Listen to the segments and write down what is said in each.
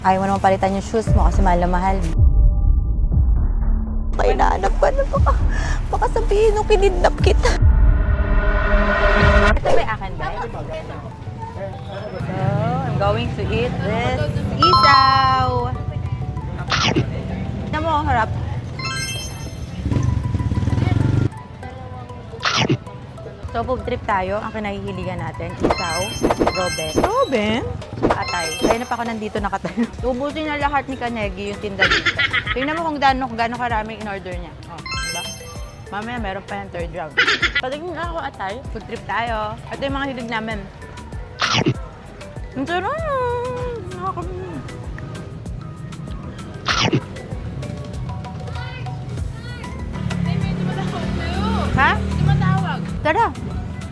Ayaw mo naman palitan yung shoes mo kasi mahal na mahal. Kaya naanap ka na baka sabihin nung kinidnap kita. Ito ba yung akin ba? So, I'm going to eat this isaw. Tignan mo, harap. So, food trip tayo. Ang kinahihiligan natin, isaw, Robin. Robin? Saka atay. Kaya na pa ako nandito nakatayo. Ubusin na lahat ni Kanegi yung tinda dito. Tingnan mo kung gaano karami in-order niya. Oh, diba? Mamaya meron pa yung third round. Patignan na ako atay. Food trip tayo. Ito yung mga hilig namin. Ang sarap! Nakakamiss. Ha? Tumatawag. Tara!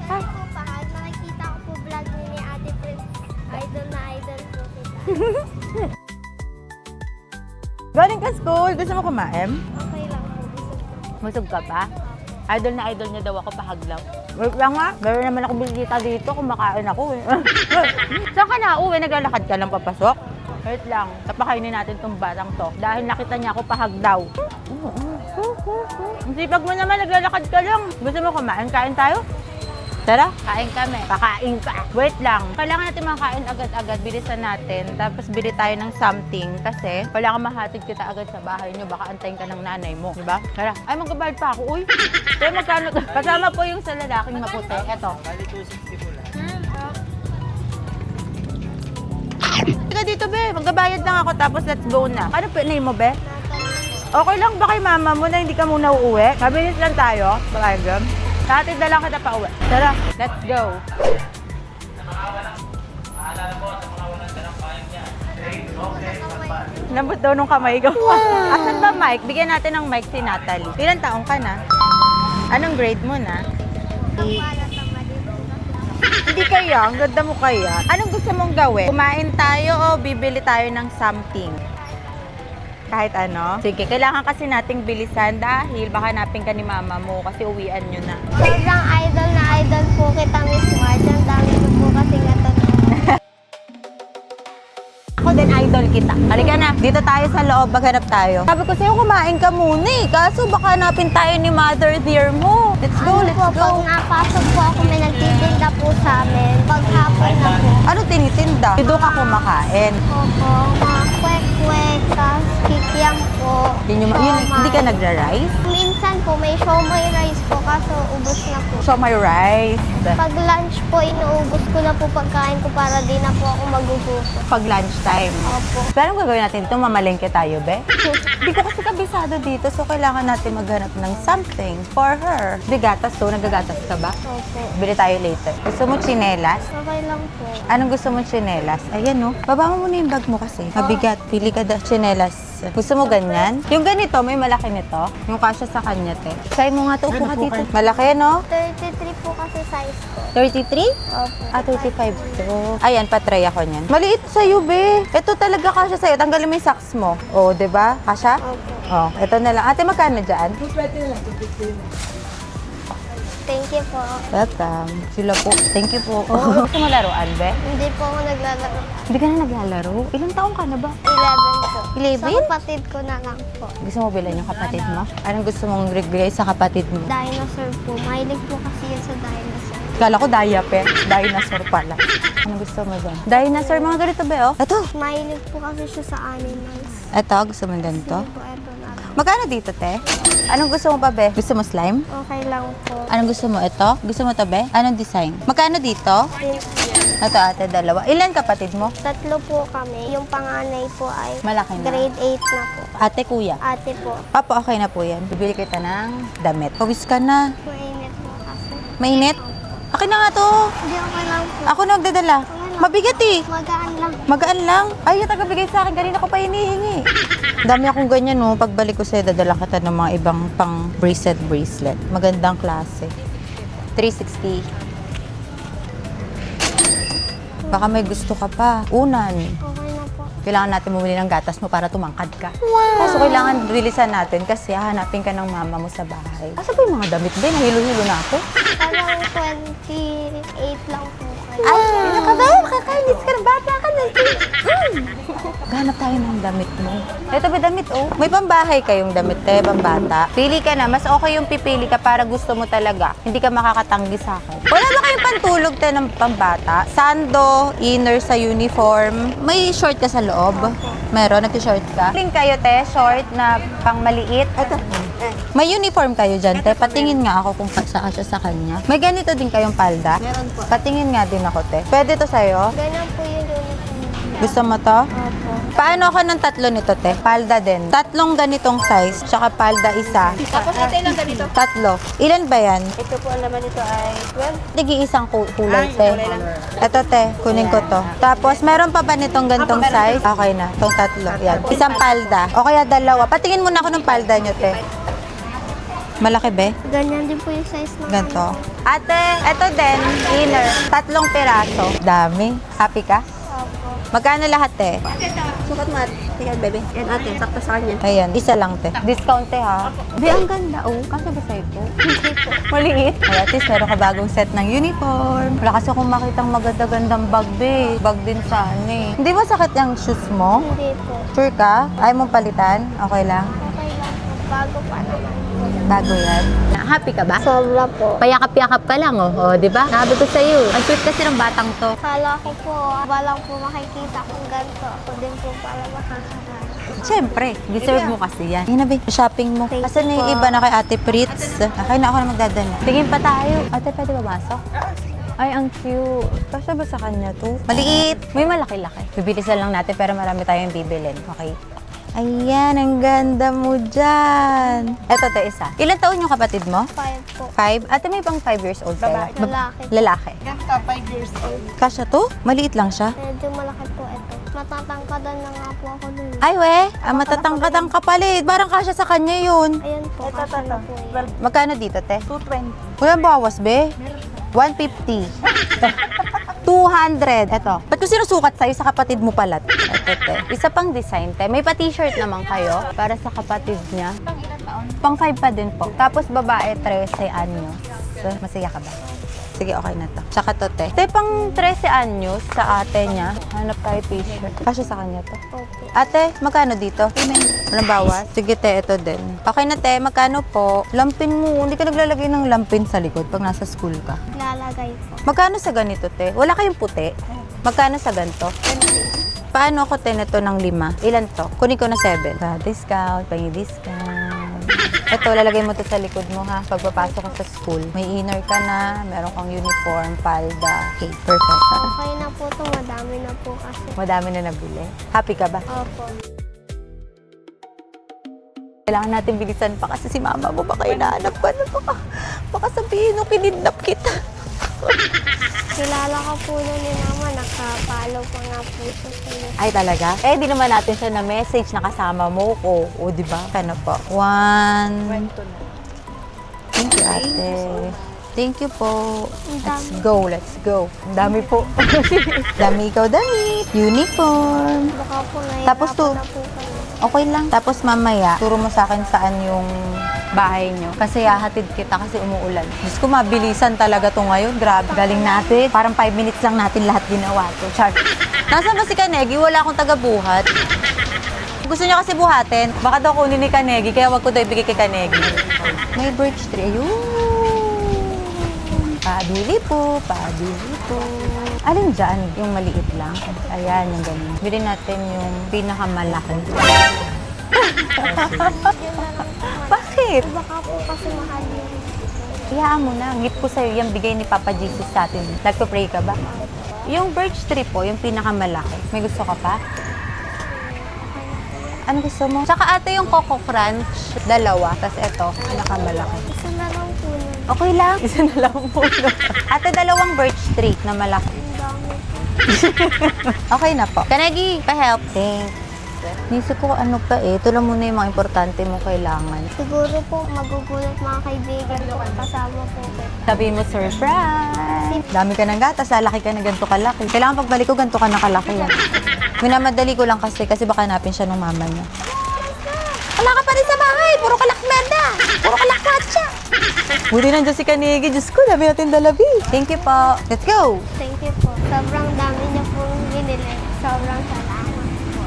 Sabi ko pa, nakikita ko po vlog ni Ate Prince. Idol na idol po kita. Galing ka school, gusto mo kumain? Okay lang po, gusto ko. Busog ka pa? Idol na idol niya daw ako pahaglaw. Wait lang nga, meron naman ako bisita dito, kumakain ako eh. Saan ka na uwi? Naglalakad ka lang papasok? Wait lang, tapakainin natin tong batang to. Dahil nakita niya ako pahaglaw. Ang sipag mo naman, naglalakad ka lang. Gusto mo kumain? Kain tayo? Tara, kain kami. Pakain ka. Wait lang. Kailangan natin makain agad-agad. Bilisan natin. Tapos bili tayo ng something. Kasi kailangan mahatid kita agad sa bahay niyo. Baka antayin ka ng nanay mo. Diba? Tara. Ay, magbabayad pa ako. Uy. Kaya magkano to? Kasama po yung sa lalaking maputi. Eto. Bali 260 po lang. Ika dito, be. Magbabayad lang ako. Tapos let's go na. Ano po name mo, be? Okay lang ba kay mama mo na hindi ka muna uuwi? Mabilis lang tayo. Bakagam. Hatid na lang kita pa uwi. Tara, let's go. Lambot daw nung kamay ko. Asan ba mic? Bigyan natin ng mic si Natalie. Ilan taong ka na? Anong grade mo na? Wala tama dito. Hindi kaya, ang ganda mo kaya. Anong gusto mong gawin? Kumain tayo o bibili tayo ng something? Kahit ano? Sige, kailangan kasi nating bilisan dahil baka hanapin ka ni mama mo kasi uwian nyo na. Sobrang idol na idol po kita, Miss Marge. Ang dami ko po kasi natanong. Ako din idol kita. Halika na, dito tayo sa loob, maghanap tayo. Sabi ko sa'yo, kumain ka muna eh. Kaso baka hanapin tayo ni mother dear mo. Let's go, let's po, go. pag napasok po ako, may nagtitinda po sa amin. Pag hapon na po. Ano tinitinda? Dito ka kumakain. Opo, mga kwek-kwek, tas kikiam po. Yun, hindi ka nagra-rice? Minsan po, may siomay rice po, kaso ubos na po. So my rice. Pag lunch po, inuubos ko na po pagkain ko para di na po ako magugutom. Pag lunchtime. Opo. Pero anong gagawin natin dito? Mamalengke tayo, be? Hindi ko kasi kabisado dito, so kailangan natin maghanap ng something for her. Bigatas to, nagagatas ka ba? Opo. Bili tayo later. Gusto mo tsinelas? Okay lang po. Anong gusto mo tsinelas? Ayan no. Baba mo muna yung bag mo kasi. Mabigat. Pili ka da tsinelas. Gusto mo ganyan? Yung ganito, may malaki nito. Yung kasya sa kanya, te. Try mo nga to. Upo ka dito. Malaki, no? 33 po kasi size ko. 33? Opo. Ah, 35 to. Ayan, patry ako niyan. Maliit sa'yo, be. Ito talaga kasya sa'yo. Tanggalin mo yung socks mo. O, diba? Kasya? Opo. Oh, ito na lang. Ate, magkano dyan? Thank you po. Welcome. Sila po. Thank you po. Gusto mo laruan, be? Hindi po ako naglalaro. Hindi ka na naglalaro? Ilang taong ka na ba? 11 po. 11? Sa kapatid ko na lang po. Gusto mo bilan yung kapatid mo? Anong gusto mong bigay sa kapatid mo? Dinosaur po. Mahilig po kasi yun sa dinosaur. Kala ko diaper. Dinosaur pala. Anong gusto mo dyan? Dinosaur, mga ganito ba, oh? Ito. Mahilig po kasi siya sa animals. Ito, gusto mo ganito? Sige po, eto na. Magkano dito, te? Anong gusto mo pa, be? Gusto mo slime? Okay lang po. Anong gusto mo? Ito? Gusto mo to, be? Anong design? Magkano dito? Ito, ate, dalawa. Ilan kapatid mo? Tatlo po kami. Yung panganay po ay Malaki na. grade 8 na po. Ate, kuya. Ate po. Papa, okay na po yan. Bibili kita ng damit. Pawis ka na. Mainit po kasi. Mainit? Akin na nga to. Hindi okay lang po. Ako nagdadala. Mabigat eh. Magaan lang. Magaan lang. Ay, yung tagabigay sa akin. Kanina ko pa hinihingi. Dami akong ganyan, no. Pagbalik ko sa'yo, dadala kita ng mga ibang pang bracelet. Magandang klase. 360. Baka may gusto ka pa. Unan. Okay na po. Kailangan natin bumili ng gatas mo para tumangkad ka. Wow! Kaso kailangan bilisan natin kasi hahanapin ka ng mama mo sa bahay. Asa ba yung mga damit ba? Nahilo-hilo na ako. Parang 28 lang po kayo. Ay, ano ka ba? Makakainis ka na. Bata ka na. Ganap tayo ng damit mo. Ito ba damit, oh? May pambahay kayong damit, pambata. Pili ka na. Mas okay yung pipili ka para gusto mo talaga. Hindi ka makakatanggi sa akin. Wala ba kayong pantulog, te, ng pambata? Sando, inner sa uniform. May short ka sa loob? Meron? Nag-short ka? Tingin kayo, te, short na pang maliit. Ito. May uniform kayo dyan, te. Patingin nga ako kung saan siya sa kanya. May ganito din kayong palda? Meron po. Patingin nga din ako, te. Pwede to sa'yo? Ganyan po yung uniform. Gusto mo to? Opo. Paano ako ng tatlo nito, te? Palda din. Tatlong ganitong size, tsaka palda isa. Tapos natin lang ganito. Tatlo. Ilan ba yan? Ito po ang laman nito ay 12. Nag-iisang kulay, te. kulay lang. Ito, te. Kunin ko to. Tapos, meron pa ba nitong gantong size? Okay na. Itong tatlo. Yan. Isang palda. O kaya dalawa. Patingin muna ako ng palda nyo, te. Malaki, be? Ganyan din po yung size ng Ganto. Ate, ito din. Inner. 3 piraso. Dami. Happy ka? Opo. Magkano lahat, te? Sukat mo at tingnan, bebe. Yan ate, sakto sa kanya. Ayan, isa lang, te. Discount, te, ha? Be, ang ganda, oh. Kasi ba sa'yo po? Maliit. Ay, at least meron ka bagong set ng uniform. Wala kasi akong makitang maganda-gandang bag, be. Bag din sana, eh. Hindi ba sakit yung shoes mo? Hindi po. Sure ka? Ayaw mong palitan? Okay lang? Okay lang po. Bago pa naman. Bago yan. Happy ka ba? Sobra po. Payakap-yakap ka lang, oh. Oh, di ba? Sabi ko sa'yo. Ang sweet kasi ng batang to. Kala ko po, walang po makikita kung ganito. Ako din po pala makakaranas. Siyempre, deserve mo kasi yan. Yan na, be. Shopping mo. Thank Kasi you na po. iba na kay Ate Fritz. Okay na ako na magdadala. Tingin pa tayo. Ate, pwede ba masok? Ay, ang cute. Kasi ba sa kanya to? Maliit. May malaki-laki. Bibilisan lang natin pero marami tayong bibilin. Okay? Ayan, ang ganda mo dyan. Eto, te, isa. Ilan taon yung kapatid mo? 5 po. 5? Ate, may pang 5 years old kayo? Lalaki. Lalaki. Ganito, 5 years old. Kasya to? Maliit lang siya. Medyo malaki po ito. Matatangkadan na nga po ako dun. Ay, we. Matatangkad ang kapalit. Parang kasya sa kanya yun. Ayan po, kasya na po yan. Magkano dito, te? 220. Walang bawas, be. 150. 200. Eto. Ba't ko sinusukat sa'yo sa kapatid mo pala? Eto, te. Isa pang design, te. May pa-t-shirt naman kayo para sa kapatid niya. Pang ilang taon? Pang 5 pa din po. Tapos babae, 13 anyos. Masaya ka ba? Sige, okay na to. Tsaka to, te. Te, pang 13 anyos sa ate niya. Hanap tayo t-shirt. Kasya sa kanya to. Opo. Ate, magkano dito? Walang bawas? Sige, te, ito din. Okay na, te. Magkano po? Lampin mo. Hindi ka naglalagay ng lampin sa likod pag nasa school ka. Lalagay po. Magkano sa ganito, te? Wala kayong puti? Magkano sa ganito? Paano ako, te, nito ng 5? Ilan to? Kunin ko na 7. Sa discount, discount. Ito, lalagay mo to sa likod mo, ha? Pagpapasok ka sa school. May inner ka na, meron kang uniform, palda. Okay, perfect. Okay na po ito. Madami na po kasi. Madami na nabili. Happy ka ba? Opo. Kailangan natin bilisan pa kasi si mama mo baka hinahanap ka na. Baka sabihin nung kinidnap kita. Kilala ka po na ni Mama. Nakapalo pa nga po siya sa iyo. Ay, talaga? Eh, di naman natin siya na message na kasama mo ko. O, di ba? Kano po? 1. Kwento na. Thank you, ate. Thank you po. Ang Let's dami. go, let's go. Ang dami po. Dami ikaw, dami. Uniform. Baka po Tapos to- na po kami. Okay lang. Tapos mamaya, turo mo sa akin saan yung bahay nyo. Kasi hahatid kita kasi umuulan. Diyos ko, mabilisan talaga to ngayon. Grabe. Galing natin. Parang 5 minutes lang natin lahat ginawa to. Char. Nasaan ba si Kanegi? Wala akong taga-buhat. Gusto niya kasi buhatin. Baka daw kunin ni Kanegi, kaya wag ko daw ibigay kay Kanegi. May birch tree. Ayun. Paduli po. Paduli po. Alin dyan? Yung maliit lang. Ayan, yung ganyan. Bilhin natin yung pinakamalaki. Yun na lang po. Bakit? Baka po kasi mahal yun. Iyaan mo na. Gift ko sa'yo yung bigay ni Papa Jesus sa atin. Nagpa-pray ka ba? Yung birch tree po, yung pinakamalaki. May gusto ka pa? Ano gusto mo? Tsaka ate yung Coco Crunch, 2. Tapos ito, pinakamalaki. Isa na lang po nun. Okay lang. Isa na lang po. Ate, 2 birch tree na malaki. Ang dami po. Okay na po. Kanagi, pa-help. Thanks. Nisip ko ano pa eh. Ito lang muna yung mga importante mo kailangan. Siguro po magugulat mga kaibigan ko kasama po ko. Sabi mo, surprise! Dami ka ng gatas, lalaki ka na ganito kalaki. Kailangan pagbalik ko, ganito ka na kalaki. Minamadali ko lang kasi baka hanapin siya ng mama niya. Wala ka pa rin sa bahay! Puro kalakmeda! Puro kalakmatsa! Buti nandiyan si Kanigi. Diyos ko, dami natin dalabi. Thank you po. Let's go! Thank you po. Sobrang dami niya pong binili. Sobrang salamat po.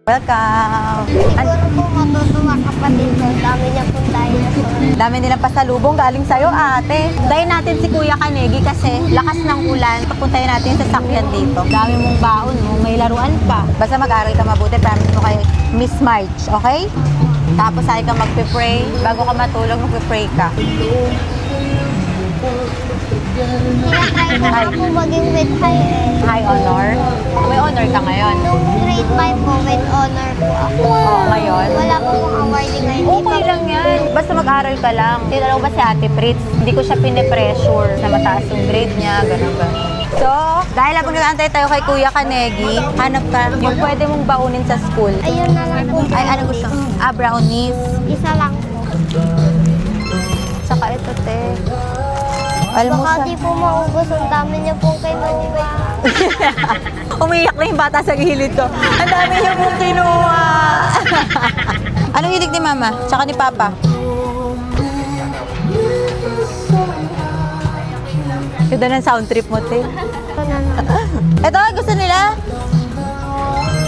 Welcome! Siguro po matutuwa kapatid ko. Dami niya pong dinosaur. Dami nilang pasalubong galing sa'yo, ate. Dayin natin si Kuya Kanegi kasi lakas ng ulan. Papuntahin natin sa sakyan dito. Dami mong baon mo, may laruan pa. Basta mag-aral ka mabuti, promise mo kay Miss March, okay? Tapos ay ka magpe-pray. Bago ka matulog, magpe-pray ka. Tinatry ko nga po maging with high High honor. May honor ka ngayon. Nung grade 5 po, with honor po ako. Oo, ngayon. Wala po pong awarding ngayon. Okay lang yan. Basta mag-aral ka lang. Tinanong ba si Ate Fritz? Hindi ko siya pine-pressure na mataas yung grade niya, gano'n ba? So, dahil habang nag-aantay tayo kay Kuya Kanegi, hanap ka yung pwede mong baunin sa school. Ayun na lang po. Ay, ano gusto? Brownies. Isa lang po. Tsaka ito, te. Alam mo Baka di siya. po maubos. Ang dami niya pong kinuha. Umiyak na yung bata sa gilid ko. Ang dami niya pong kinuha. Anong hilig ni Mama? Tsaka ni Papa? Ganda ng sound trip mo, te. Ito na lang. Ito, gusto nila?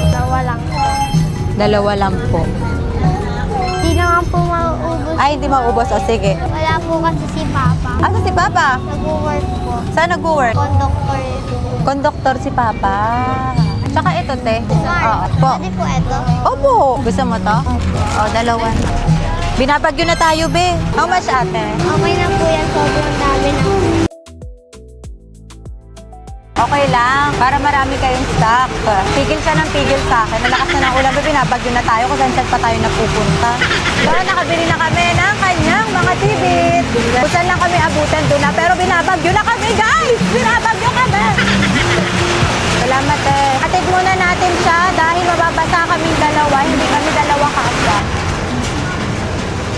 Dalawa lang po. Dalawa lang po. Di na nga po maubos. Ay, hindi maubos. O, sige. Wala po kasi si Papa. Asa si Papa? Nag-work po. Saan nag-work? Conductor. Conductor si Papa. Tsaka ito, te. Oo. Po. Pwede po ito. Opo. Gusto mo to? O, dalawa. Binabagyo na tayo, be. How much, ate? Okay na po yan. Sobrang dami na. Okay lang, para marami kayong stock. Pigil siya ng pigil sa akin. Malakas na ng ulan, binabagyo na tayo kung saan pa tayo napupunta. So, nakabili na kami ng kanyang mga tibit. Kung saan lang kami abutan doon na, pero binabagyo na kami, guys! Binabagyo kami! Salamat, eh. Atid muna natin siya dahil mababasa kaming dalawa, hindi kami dalawa kasya.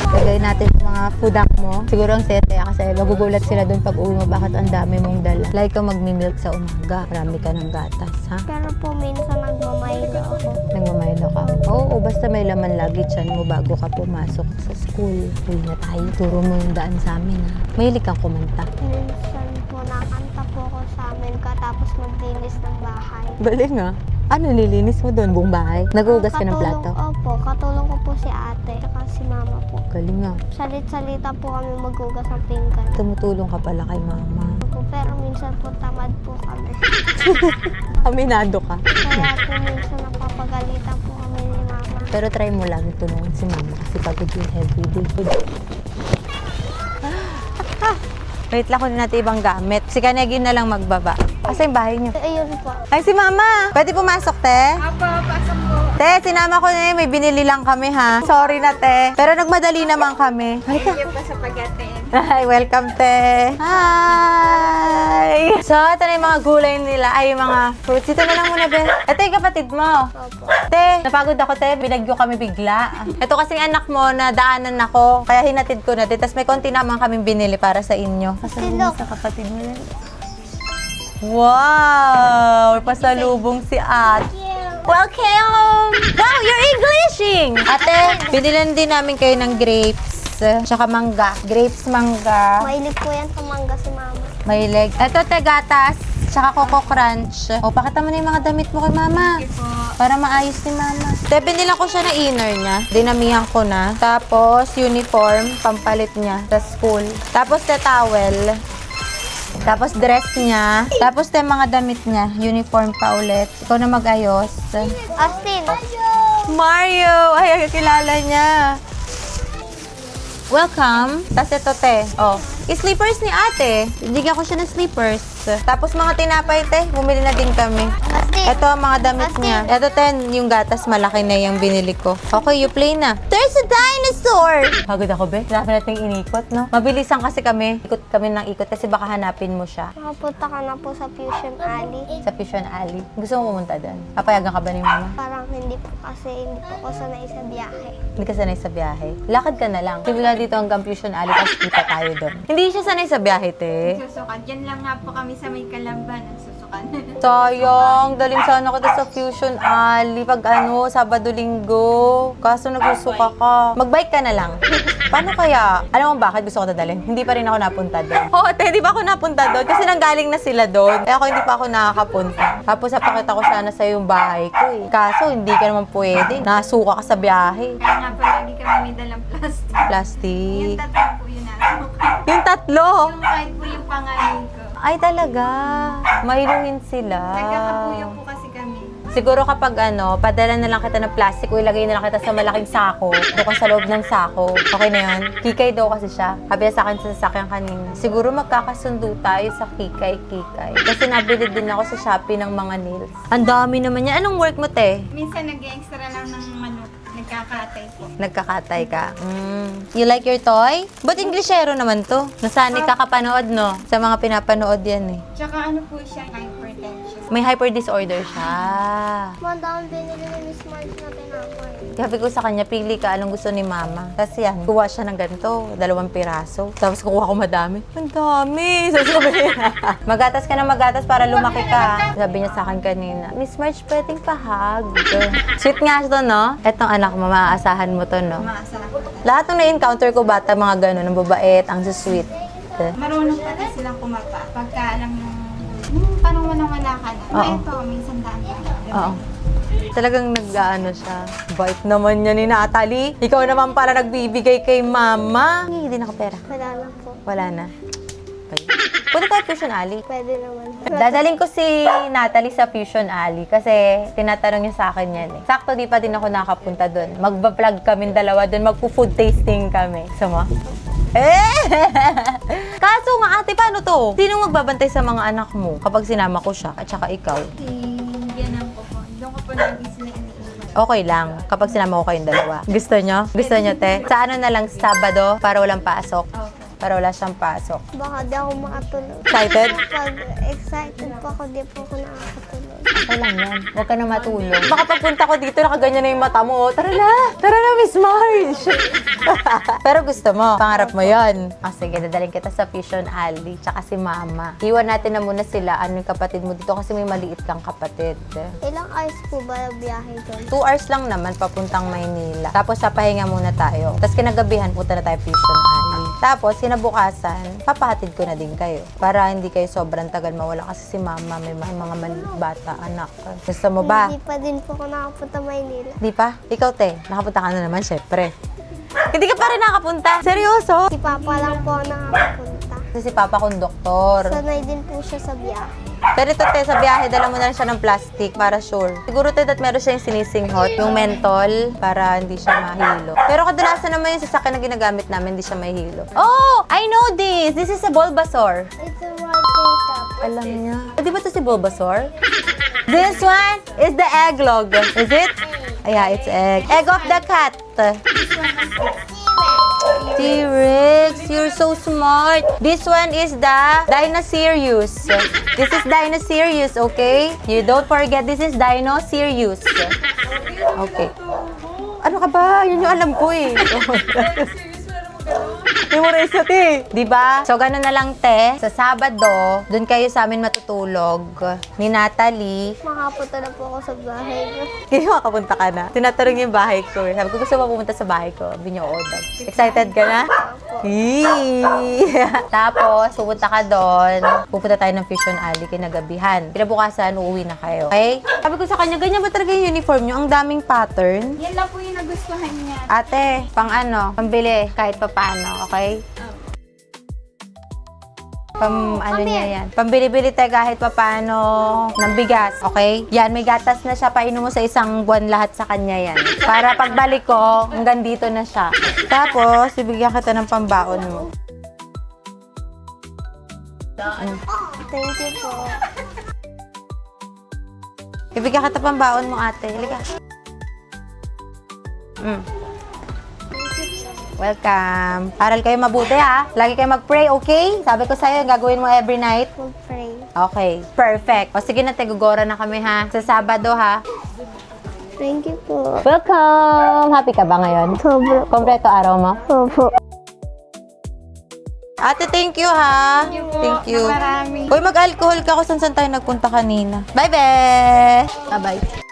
Lagay natin yung mga fudak mo. Siguro ang sete kasi magugulat sila doon pag uwi mo bakit ang dami mong dala. Like ka magmi-milk sa umaga. Marami ka ng gatas, ha? Pero po minsan nagmamaylo ako. Nagmamaylo ka. Oo, basta may laman lagi tiyan mo bago ka pumasok sa school. Uwi na tayo. Turo mo yung daan sa amin, ha? Mahilig kang kumanta. Minsan po nakanta po ako sa amin katapos maglinis ng bahay. Galing, ha? Ano nililinis mo doon? Buong bahay? Naghugas ka ng plato? Opo, katulong ko po si ate at si mama po. Galing, ha? Salit-salita po kami maghugas ng pinggan. Tumutulong ka pala kay mama. Opo, pero minsan po tamad po kami. Aminado ka. Kaya po minsan napapagalitan po kami ni mama. Pero try mo lang tulungan si mama kasi pagod yun everyday. Wait lang, kunin natin ibang gamit. Si Kanegi na lang magbaba. Asa yung bahay niyo? Ayun po. Ay, si mama! Pwede pumasok, te? Apo, pasok po. Te, sinama ko na yun. May binili lang kami, ha? Sorry na, te. Pero nagmadali naman kami. Halika. Thank you po sa pag-attend. Hi, welcome, te. Hi! So, ito na yung mga gulay nila. Ay, yung mga fruits. Ito na lang muna, be. Ito yung kapatid mo. Opo. Te, napagod ako, te. Binagyo kami bigla. Ito kasing anak mo na daanan ako. Kaya hinatid ko na, te. Tapos may konti naman kaming binili para sa inyo. Pasalubong sa kapatid mo yan. Wow! Pasalubong si ate. Welcome! Wow, you're Englishing! Ate, binilan din namin kayo ng grapes. Tsaka mangga. Grapes, mangga. Mahilig po yan sa mangga si mama. Mahilig. Ito, te, gatas. Tsaka Coco Crunch. O, pakita mo na yung mga damit mo kay mama. Para maayos ni mama. Te, binilan ko siya na inner niya. Dinamihan ko na. Tapos, uniform, pampalit niya sa school. Tapos, te, towel. Tapos, dress niya. Tapos, te, mga damit niya. Uniform pa ulit. Ikaw na mag-ayos. Austin! Mario! Ay, kilala niya. Welcome. Tapos ito, te. Oh, slippers ni ate. Bigyan ko siya ng slippers. Tapos mga tinapay, te. Bumili na din kami. Austin! Ito ang mga damit niya. Ito, te, yung gatas malaki na yung binili ko. Okay, you play na. There's a dinosaur! Pagod ako, be. Dapat natin inikot, no? Mabilisan kasi kami. Ikot kami ng ikot kasi baka hanapin mo siya Makapunta ka na po sa Fusion Alley. sa Fusion Alley. Gusto mo pumunta doon? Papayagan ka ba ni mama? Parang hindi po kasi hindi po ako sanay sa biyahe. Hindi ka sanay sa biyahe. Lakad ka na lang. Simula dito hanggang Fusion Alley, tapos kita tayo doon. Hindi siya sanay sa biyahe, te. Susukat. Diyan lang nga po kami sa may Kalamban. Nagsusukat pasukan. Sayang, daling sana kita sa Fusion Alley pag Sabado-Linggo. Kaso nagsusuka ka. Mag-bike ka na lang. Paano kaya? Alam mo bakit gusto ko dadalhin? Hindi pa rin ako napunta doon. Oo, hindi pa ako napunta doon kasi nanggaling na sila doon. Kaya ako hindi pa ako nakakapunta. Tapos napakita ko sana sa yung bahay ko eh. Kaso hindi ka naman pwede. Nasuka ka sa biyahe. Kaya nga palagi kami may dalang plastic. Plastic. Yung tatlo po yun natin. Yung tatlo? Yung kahit po yung pangalan ko. Ay talaga. Mahiluhin sila. Nagkakapuyo po kasi kami. Siguro kapag padala na lang kita ng plastic o ilagay na lang kita sa malaking sako, doon ka sa loob ng sako, okay na yun? Kikay daw kasi siya. Sabi sa akin sa sasakyan kanina. Siguro magkakasundo tayo sa kikay-kikay. Kasi nabili din ako sa Shopee ng mga nails. Ang dami naman niya. Anong work mo, te? Minsan nag-extra lang ng nagkakatay po. Nagkakatay ka. You like your toy? Ba't Englishero naman to? Nasanay ka kapanood, no? Sa mga pinapanood yan eh. Tsaka ano po siya, hypertension. May hyper disorder siya. Madami binili ni Miss Marge na tinapay. Sabi ko sa kanya, pili ka anong gusto ni mama. Tapos yan, kuha siya ng ganito, 2 piraso. Tapos kukuha ko madami. Ang dami! Sasabihin. Magatas ka na magatas para lumaki ka. Sabi niya sa akin kanina, Miss Marge, pwedeng pahag. Sweet nga ito, no? Etong anak mo, maaasahan mo to, no? Umaasa lang po. Lahat ng na-encounter ko bata, mga gano'n, ang babait, ang sweet. Marunong pa rin silang kumapa. Pagka alam mo, parang wala ka na. Oo. Ito, minsan daan ka. Oo. Talagang nag-ano siya. Bait naman niya ni Natalie. Ikaw naman para nagbibigay kay mama. Hindi na ako pera. Wala lang po. Wala na. Okay. Punta tayo Fusion Alley. Pwede naman. Dadaling ko si Natalie sa Fusion Alley kasi tinatanong niya sa akin yan eh. Sakto di pa din ako nakapunta doon. Magba-vlog kami dalawa doon. Magpo-food tasting kami. Sama? Kaso nga ate, paano to? Sino magbabantay sa mga anak mo kapag sinama ko siya at saka ikaw? Yan po po. Doon ko po lagi sila iniiwan. Okay lang kapag sinama ko kayong dalawa. Gusto nyo? Gusto nyo, te? Sa ano na lang, Sabado para walang pasok? Okay. Para wala siyang pasok. Baka di ako makatulog. Excited? Pag excited po ako, di po ako nakakatulog. Okay lang yan. Huwag ka na matulog. Baka pagpunta ko dito, nakaganyan na yung mata mo. Tara na! Tara na, Miss Marge! Pero gusto mo, pangarap mo yon. Ah, sige, dadaling kita sa Fusion Alley, tsaka si Mama. Iwan natin na muna sila, ano yung kapatid mo dito kasi may maliit kang kapatid. Ilang hours po ba ang biyahe doon? 2 hours lang naman papuntang Maynila. Tapos papahinga muna tayo. Tapos kinagabihan, punta na tayo Fusion Alley. Tapos kinabukasan, papahatid ko na din kayo. Para hindi kayo sobrang tagal mawala kasi si Mama may mga bata, anak. Gusto mo ba? Hindi pa din po ako nakapunta Maynila. Di pa? Ikaw, te, nakapunta ka na naman, syempre. Hindi ka pa rin nakapunta. Seryoso? Si Papa lang po ang nakapunta. Kasi si Papa kong doktor. Sanay din po siya sa biyahe. Pero ito, te, sa biyahe, dala mo na lang siya ng plastic para sure. Siguro, te, that meron siya yung sinisinghot, yung mentol, para hindi siya mahilo. Pero kadalasan naman yung sasakyan na ginagamit namin, hindi siya mahilo. Oh! I know this! This is a Bulbasaur. It's a margarita. Alam niya. Di ba ito si Bulbasaur? This one is the egglog. Is it? Yeah, it's egg. Egg of the cat. T-Rex, you're so smart. This one is the Dinosaurus. This is Dinosaurus, okay? You don't forget, this is Dinosaurus. Okay. Ano ka ba? Yun yung alam ko eh. Memorize na, te. Diba? So, ganun na lang, te. Sa Sabado, dun kayo sa amin matutulog. Ni Natalie. Makapunta na po ako sa bahay ko. Kaya makapunta ka na. Tinatanong yung bahay ko. Sabi ko, gusto mo pumunta sa bahay ko? Sabi niyo, oo daw. Excited ka na? Tapos, pupunta ka doon. Pupunta tayo ng Fusion Alley kinagabihan. Kinabukasan, uuwi na kayo. Okay? Sabi ko sa kanya, ganyan ba talaga yung uniform niyo? Ang daming pattern. Yan lang po yung nagustuhan niya. Ate, pang ano, pambili kahit pa paano, okay? Ano niya yan. Pambili-bili tayo kahit pa paano ng bigas, okay? Yan, may gatas na siya. Painom mo sa isang buwan lahat sa kanya yan. Para pagbalik ko, hanggang dito na siya. Tapos, bibigyan kita ng pambaon mo. Thank you po. Bibigyan kita pambaon mo, ate. Halika. Welcome. Aral kayo mabuti, ha? Lagi kayo mag-pray, okay? Sabi ko sa'yo, gagawin mo every night. Mag-pray. Okay, perfect. O sige na, tegugora na kami, ha? Sa Sabado, ha? Thank you po. Welcome! Happy ka ba ngayon? Sobra. Kompleto araw mo? Opo. Ate, thank you ha. Thank you. Marami. Uy, mag-alcohol ka kung saan tayo nagpunta kanina. Bye, be! Bye-bye.